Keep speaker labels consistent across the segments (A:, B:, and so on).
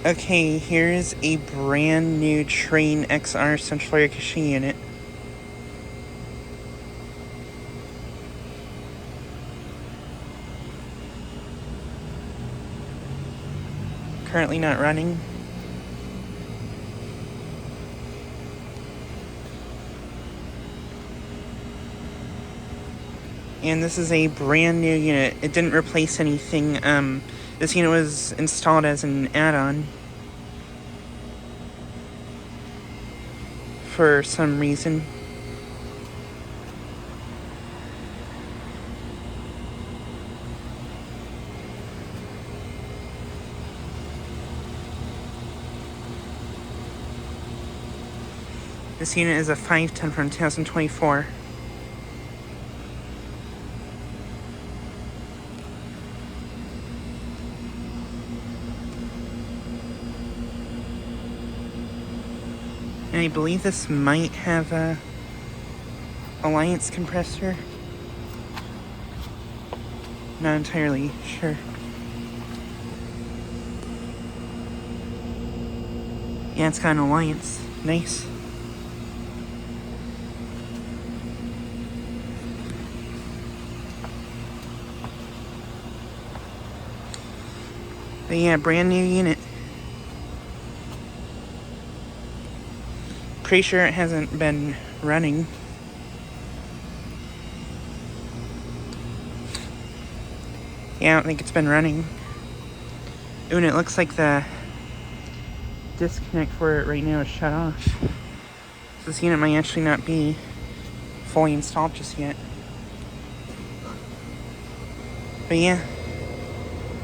A: Okay, here's a brand new Trane XR central air conditioning unit. Currently not running. And this is a brand new unit. It didn't replace anything. This unit was installed as an add-on for some reason. This unit is a 510 from 2024. And I believe this might have a Alliance compressor. Not entirely sure. Yeah, it's got an Alliance. Nice. But yeah, brand new unit. Pretty sure it hasn't been running. Yeah, I don't think it's been running. Ooh, and it looks like the disconnect for it right now is shut off. So this unit might actually not be fully installed just yet. But yeah.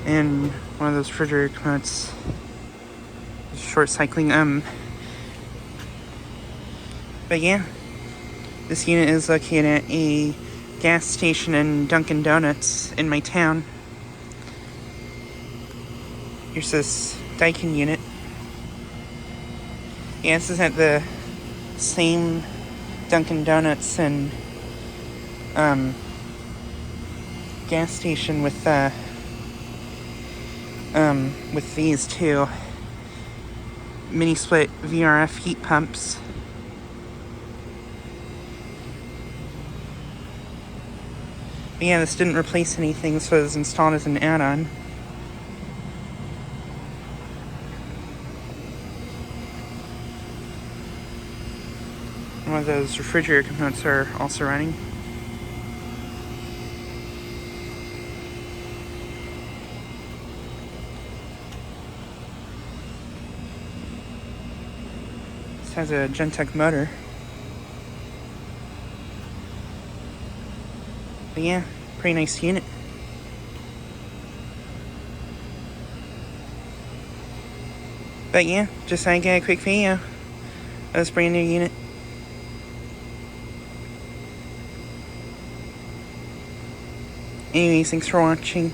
A: And one of those refrigerator components is short cycling. But yeah. This unit is located at a gas station in Dunkin Donuts in my town. Here's this Daikin unit. Yeah, this is at the same Dunkin Donuts and gas station with these two mini split VRF heat pumps. But yeah, this didn't replace anything, so it was installed as an add-on. One of those refrigerator components are also running. This has a Gentech motor. But yeah, pretty nice unit. But yeah, just I get a quick video of this brand new unit. Anyways, thanks for watching.